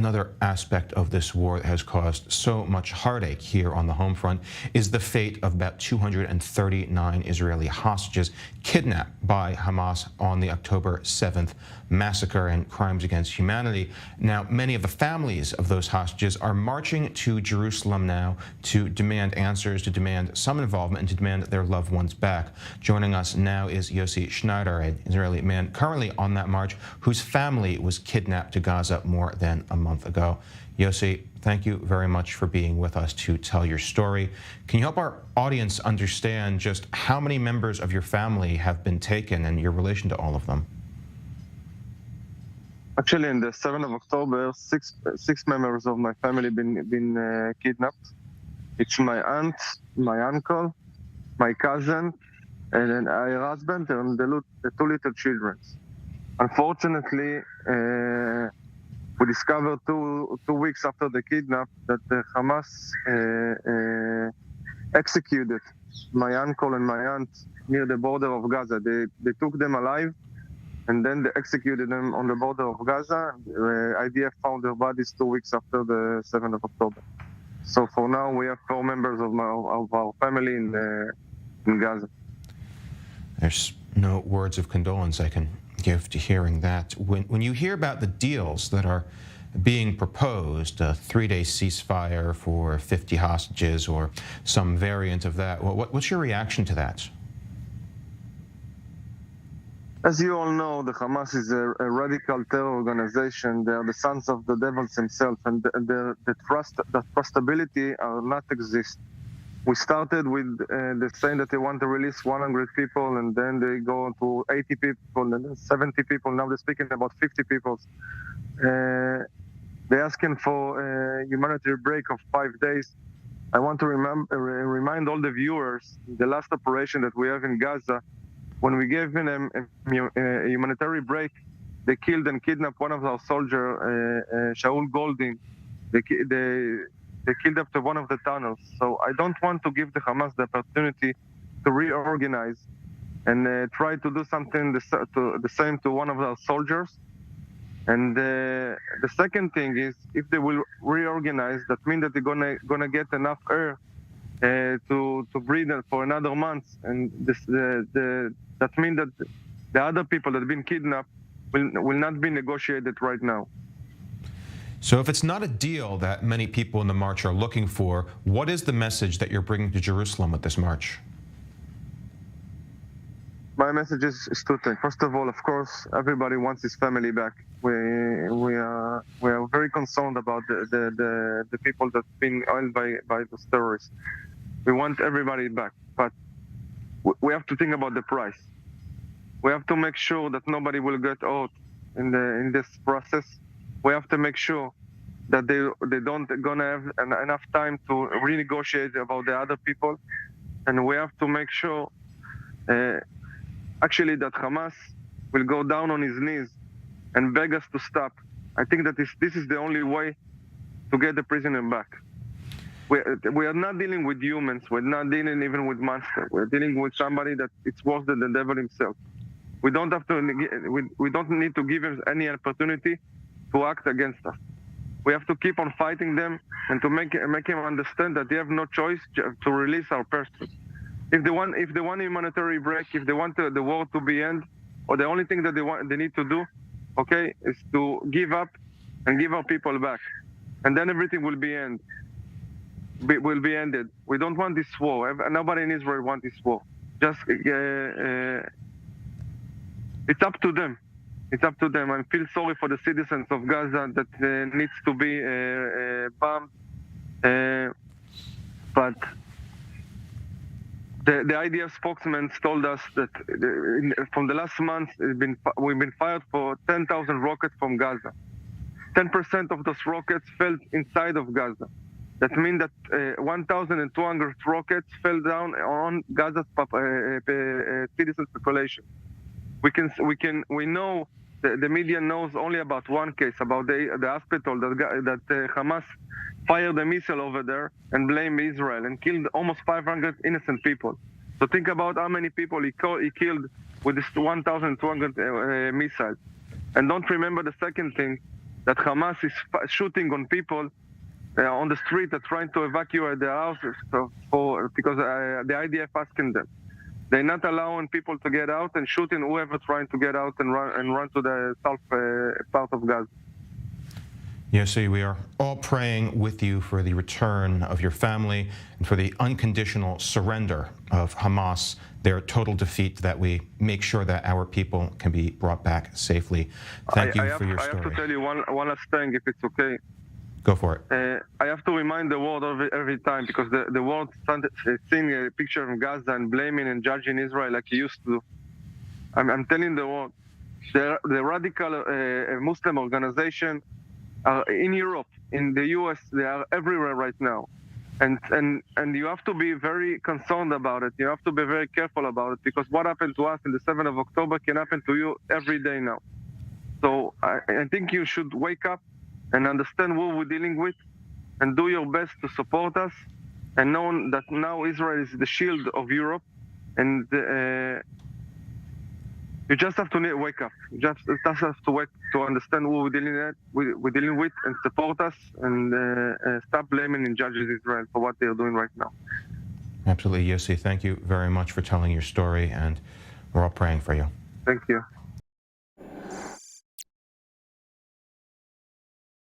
another aspect of this war that has caused so much heartache here on the home front is the fate of about 239 Israeli hostages kidnapped by Hamas on the October 7th massacre and crimes against humanity. Now, many of the families of those hostages are marching to Jerusalem now to demand answers, to demand some involvement, and to demand their loved ones back. Joining us now is Yossi Schneider, an Israeli man currently on that march whose family was kidnapped to Gaza more than a month ago. Yossi, thank you very much for being with us to tell your story. Can you help our audience understand just how many members of your family have been taken and your relation to all of them? Actually, on the 7th of October, six members of my family been kidnapped. It's my aunt, my uncle, my cousin, and then her husband, and the two little children. Unfortunately, we discovered two weeks after the kidnap that the Hamas executed my uncle and my aunt near the border of Gaza. They took them alive, and then they executed them on the border of Gaza. IDF found their bodies 2 weeks after the 7th of October. So for now, we have 4 members of our family in Gaza. There's no words of condolence I can give to hearing that. When you hear about the deals that are being proposed, a 3-day ceasefire for 50 hostages or some variant of that, what's your reaction to that? As you all know, the Hamas is a radical terror organization. They are the sons of the devils themselves, and the trustability are not exist. We started with the saying that they want to release 100 people, and then they go to 80 people, and then 70 people. Now they're speaking about 50 people. They're asking for a humanitarian break of 5 days. I want to remind all the viewers, the last operation that we have in Gaza, when we gave them a humanitarian break, they killed and kidnapped one of our soldiers, Shaul Goldin. They killed up to one of the tunnels. So I don't want to give the Hamas the opportunity to reorganize and try to do something the same to one of our soldiers. And the second thing is, if they will reorganize, that means that they're gonna get enough air to breathe for another month, and that means that the other people that have been kidnapped will not be negotiated right now. So if it's not a deal that many people in the march are looking for, what is the message that you're bringing to Jerusalem with this march? My message is two things. First of all, of course, everybody wants his family back. We are very concerned about the people that have been oiled by those terrorists. We want everybody back, but we have to think about the price. We have to make sure that nobody will get out in this process. We have to make sure that they don't gonna have enough time to renegotiate about the other people, and we have to make sure actually that Hamas will go down on his knees and beg us to stop. I think that this is the only way to get the prisoner back. We are not dealing with humans. We're not dealing even with monsters. We're dealing with somebody that it's worse than the devil himself. We don't need to give him any opportunity to act against us. We have to keep on fighting them and to make him understand that they have no choice to release our person. If they want humanitarian break, if they want the war to be end, or the only thing that they need to do, okay, is to give up and give our people back, and then everything will be ended. We don't want this war. Nobody in Israel wants this war. Just it's up to them. It's up to them. I feel sorry for the citizens of Gaza that needs to be bombed. But the IDF spokesman told us that from the last month we've been fired for 10,000 rockets from Gaza. 10% of those rockets fell inside of Gaza. That means that 1,200 rockets fell down on Gaza's citizens' population. We know the media knows only about one case, about the hospital that Hamas fired a missile over there and blamed Israel and killed almost 500 innocent people. So think about how many people he killed with this 1,200 missiles. And don't remember the second thing, that Hamas is shooting on people on the street that trying to evacuate their houses because the IDF asking them. They're not allowing people to get out and shooting whoever trying to get out and run to the south part of Gaza. Yossi, we are all praying with you for the return of your family and for the unconditional surrender of Hamas, their total defeat, that we make sure that our people can be brought back safely. Thank you for your story. I have to tell you one last thing, if it's okay. Go for it. I have to remind the world every time, because the world seeing a picture of Gaza and blaming and judging Israel like he used to do. I'm telling the world, the radical Muslim organization are in Europe, in the US, they are everywhere right now. And you have to be very concerned about it. You have to be very careful about it, because what happened to us in the 7th of October can happen to you every day now. So I think you should wake up and understand what we're dealing with, and do your best to support us, and know that now Israel is the shield of Europe, and you just have to wake up. You just have to wake to understand what we're dealing with, and support us, and stop blaming and judging Israel for what they're doing right now. Absolutely, Yossi. Thank you very much for telling your story, and we're all praying for you. Thank you.